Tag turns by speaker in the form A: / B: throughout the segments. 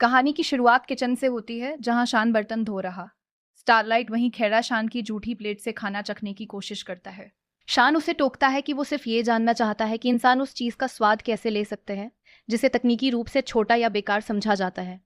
A: कहानी की शुरुआत किचन से होती है, जहां शान बर्तन धो रहा। स्टारलाइट वहीं खैरा शान की जूठी प्लेट से खाना चखने की कोशिश करता है। शान उसे टोकता है कि वो सिर्फ ये जानना चाहता है कि इंसान उस चीज का स्वाद कैसे ले सकते हैं जिसे तकनीकी रूप से छोटा या बेकार समझा जाता है।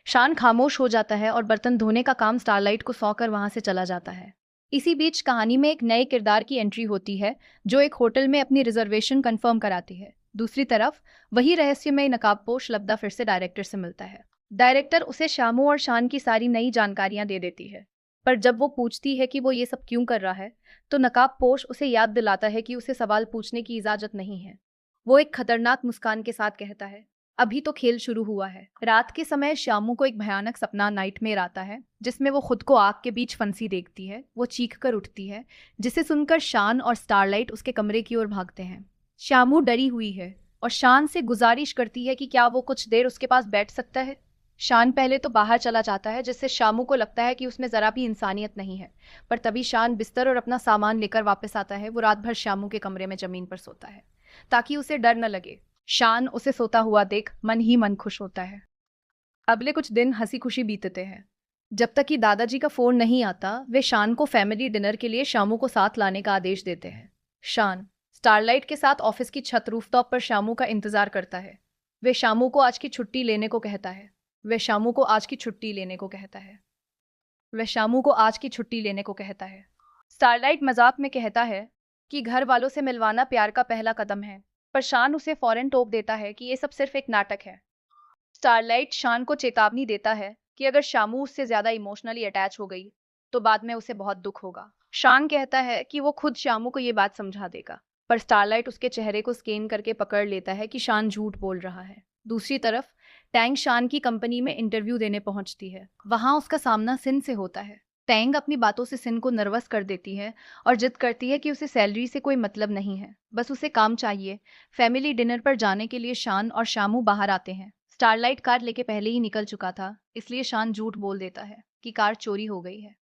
A: शान खामोश हो जाता है और बर्तन धोने का काम स्टारलाइट को सौंपकर वहां से चला जाता है। इसी बीच कहानी में एक नए किरदार की एंट्री होती है, जो एक होटल में अपनी रिजर्वेशन कंफर्म कराती है। दूसरी तरफ वही रहस्यमय नकाबपोश लब्दा फिर से डायरेक्टर से मिलता है। डायरेक्टर उसे शामू और शान की सारी नई जानकारियां दे देती है, पर जब वो पूछती है कि वो ये सब क्यों कर रहा है, तो नकाबपोश उसे याद दिलाता है कि उसे सवाल पूछने की इजाजत नहीं है। वो एक खतरनाक मुस्कान के साथ कहता है, अभी तो खेल शुरू हुआ है। रात के समय शामू को एक भयानक सपना नाइटमेयर आता है, जिसमें वो खुद को आग के बीच फंसी देखती है। वो चीख कर उठती है, जिसे सुनकर शान और स्टारलाइट उसके कमरे की ओर भागते हैं। शामू डरी हुई है और शान से गुजारिश करती है कि क्या वो कुछ देर उसके पास बैठ सकता है। शान पहले तो बाहर चला जाता है, जिससे शामू को लगता है कि उसमें जरा भी इंसानियत नहीं है। पर तभी शान बिस्तर और अपना सामान लेकर वापस आता है। वो रात भर शामू के कमरे में जमीन पर सोता है ताकि उसे डर न लगे। शान उसे सोता हुआ देख मन ही मन खुश होता है। अगले कुछ दिन हंसी खुशी बीतते हैं, जब तक कि दादाजी का फोन नहीं आता। वे शान को फैमिली डिनर के लिए शामू को साथ लाने का आदेश देते हैं। शान स्टारलाइट के साथ ऑफिस की छत रूफटॉप पर शामू का इंतजार करता है। वे शामू को आज की छुट्टी लेने को कहता है। वह शामू को आज की छुट्टी लेने को कहता है। वह शामू को आज की छुट्टी लेने को कहता है। स्टारलाइट मजाक में कहता है कि घर वालों से मिलवाना प्यार का पहला कदम है, पर शान उसे फौरन टोक देता है कि ये सब सिर्फ एक नाटक है। स्टारलाइट शान को चेतावनी देता है कि अगर शामू उससे ज्यादा इमोशनली अटैच हो गई तो बाद में उसे बहुत दुख होगा। शान कहता है कि वो खुद शामू को ये बात समझा देगा, पर स्टारलाइट उसके चेहरे को स्कैन करके पकड़ लेता है कि शान झूठ बोल रहा है। दूसरी तरफ टैंग शान की कंपनी में इंटरव्यू देने पहुंचती है। वहां उसका सामना सिन से होता है। टैंग अपनी बातों से सिन को नर्वस कर देती है और जिद करती है कि उसे सैलरी से कोई मतलब नहीं है, बस उसे काम चाहिए। फैमिली डिनर पर जाने के लिए शान और शामू बाहर आते हैं। स्टारलाइट कार लेके पहले ही निकल चुका था, इसलिए शान झूठ बोल देता है कि कार चोरी हो गई है।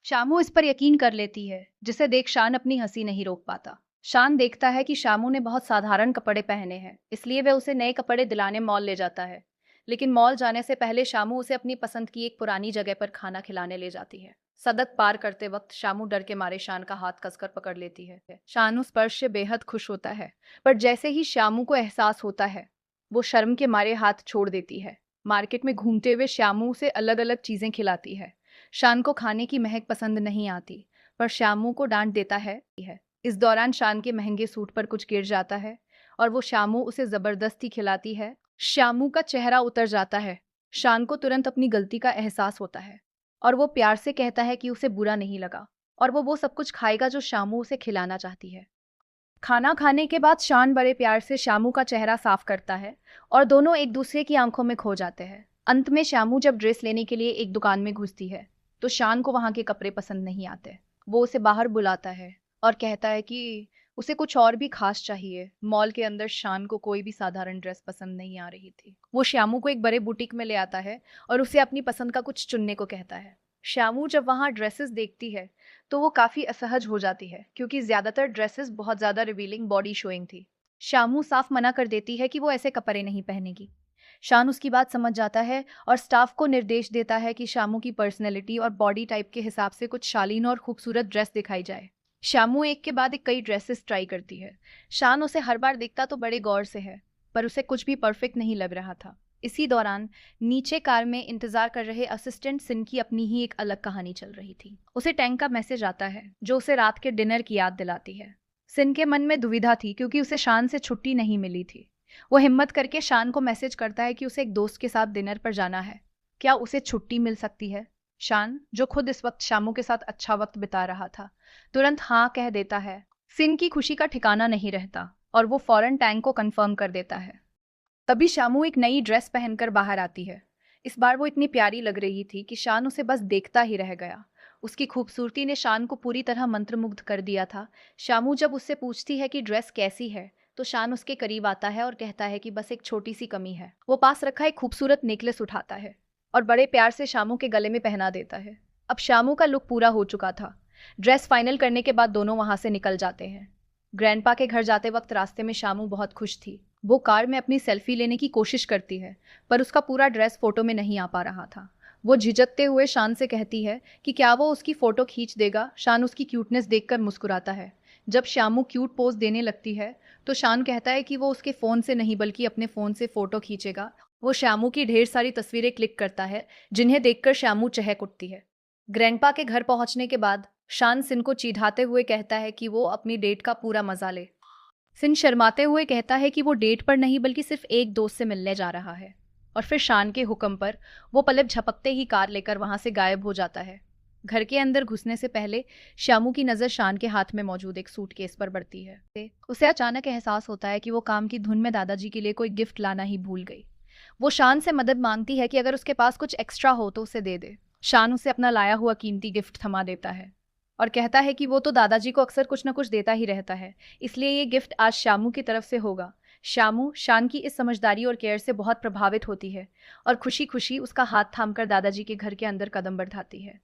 A: शामू इस पर यकीन कर लेती है, जिसे देख शान अपनी हंसी नहीं रोक पाता। शान देखता है कि शामू ने बहुत साधारण कपड़े पहने हैं, इसलिए वह उसे नए कपड़े दिलाने मॉल ले जाता है। लेकिन मॉल जाने से पहले शामू उसे अपनी पसंद की एक पुरानी जगह पर खाना खिलाने ले जाती है। सड़क पार करते वक्त शामू डर के मारे शान का हाथ कसकर पकड़ लेती है। शान उस स्पर्श से बेहद खुश होता है, पर जैसे ही शामू को एहसास होता है, वो शर्म के मारे हाथ छोड़ देती है। मार्केट में घूमते हुए शामू उसे अलग अलग चीजें खिलाती है। शान को खाने की महक पसंद नहीं आती, पर शामू को डांट देता है। इस दौरान शान के महंगे सूट पर कुछ गिर जाता है और वो शामू उसे जबरदस्ती खिलाती है। शामू का चेहरा उतर जाता है। शान को तुरंत अपनी गलती का एहसास होता है और वो प्यार से कहता है कि उसे बुरा नहीं लगा और वो सब कुछ खाएगा जो शामू उसे खिलाना चाहती है। खाना खाने के बाद शान बड़े प्यार से शामू का चेहरा साफ करता है और दोनों एक दूसरे की आंखों में खो जाते हैं। अंत में शामू जब ड्रेस लेने के लिए एक दुकान में घुसती है, तो शान को वहां के कपड़े पसंद नहीं आते। वो उसे बाहर बुलाता है और कहता है कि उसे कुछ और भी खास चाहिए। मॉल के अंदर शान को कोई भी साधारण ड्रेस पसंद नहीं आ रही थी। वो शामू को एक बड़े बुटीक में ले आता है और उसे अपनी पसंद का कुछ चुनने को कहता है। शामू जब वहां ड्रेसेस देखती है तो वो काफी असहज हो जाती है, क्योंकि ज्यादातर ड्रेसेस बहुत ज्यादा रिवीलिंग बॉडी शोइंग थी। शामू साफ मना कर देती है कि वो ऐसे कपड़े नहीं पहनेगी। शान उसकी बात समझ जाता है और स्टाफ को निर्देश देता है कि शामू की पर्सनैलिटी और बॉडी टाइप के हिसाब से कुछ शालीन और खूबसूरत ड्रेस दिखाई जाए। शामू एक के बाद एक कई ड्रेसेस ट्राई करती है। शान उसे हर बार देखता तो बड़े गौर से है, पर उसे कुछ भी परफेक्ट नहीं लग रहा था। इसी दौरान नीचे कार में इंतजार कर रहे असिस्टेंट सिन की अपनी ही एक अलग कहानी चल रही थी। उसे टैंक का मैसेज आता है, जो उसे रात के डिनर की याद दिलाती है। सिन के मन में दुविधा थी, क्योंकि उसे शान से छुट्टी नहीं मिली थी। वो हिम्मत करके शान को मैसेज करता है कि उसे एक दोस्त के साथ डिनर पर जाना है, क्या उसे छुट्टी मिल सकती है। शान, जो खुद इस वक्त शामू के साथ अच्छा वक्त बिता रहा था, तुरंत हाँ कह देता है। सिन की खुशी का ठिकाना नहीं रहता और वो फौरन टैंक को कंफर्म कर देता है। तभी शामू एक नई ड्रेस पहनकर बाहर आती है। इस बार वो इतनी प्यारी लग रही थी कि शान उसे बस देखता ही रह गया। उसकी खूबसूरती ने शान को पूरी तरह मंत्रमुग्ध कर दिया था। शामू जब उससे पूछती है कि ड्रेस कैसी है, तो शान उसके करीब आता है और कहता है कि बस एक छोटी सी कमी है। वो पास रखा एक खूबसूरत नेकलेस उठाता है और बड़े प्यार से शामू के गले में पहना देता है। अब शामू का लुक पूरा हो चुका था। ड्रेस फाइनल करने के बाद दोनों वहां से निकल जाते हैं। ग्रैंडपा के घर जाते वक्त रास्ते में शामू बहुत खुश थी। वो कार में अपनी सेल्फी लेने की कोशिश करती है, पर उसका पूरा ड्रेस फोटो में नहीं आ पा रहा था। वो झिझकते हुए शान से कहती है कि क्या वो उसकी फोटो खींच देगा। शान उसकी क्यूटनेस देखकर मुस्कुराता है। जब श्यामू क्यूट पोज देने लगती है तो शान कहता है कि वो उसके फ़ोन से नहीं बल्कि अपने फ़ोन से फ़ोटो खींचेगा। वो श्यामू की ढेर सारी तस्वीरें क्लिक करता है, जिन्हें देखकर श्यामू चहक उठती है। ग्रैंडपा के घर पहुंचने के बाद शान सिन को चिढ़ाते हुए कहता है कि वो अपनी डेट का पूरा मजा ले। सिन शर्माते हुए कहता है कि वो डेट पर नहीं बल्कि सिर्फ एक दोस्त से मिलने जा रहा है, और फिर शान के हुक्म पर वो पलक झपकते ही कार लेकर वहां से गायब हो जाता है। घर के अंदर घुसने से पहले श्यामू की नज़र शान के हाथ में मौजूद एक सूटकेस पर पड़ती है। उसे अचानक एहसास होता है कि वो काम की धुन में दादाजी के लिए कोई गिफ्ट लाना ही भूल गई। वो शान से मदद मांगती है कि अगर उसके पास कुछ एक्स्ट्रा हो तो उसे दे दे। शान उसे अपना लाया हुआ कीमती गिफ्ट थमा देता है और कहता है कि वो तो दादाजी को अक्सर कुछ न कुछ देता ही रहता है, इसलिए ये गिफ्ट आज श्यामू की तरफ से होगा। श्यामू शान की इस समझदारी और केयर से बहुत प्रभावित होती है और खुशी खुशी उसका हाथ थामकर दादाजी के घर के अंदर कदम बढ़ाती है।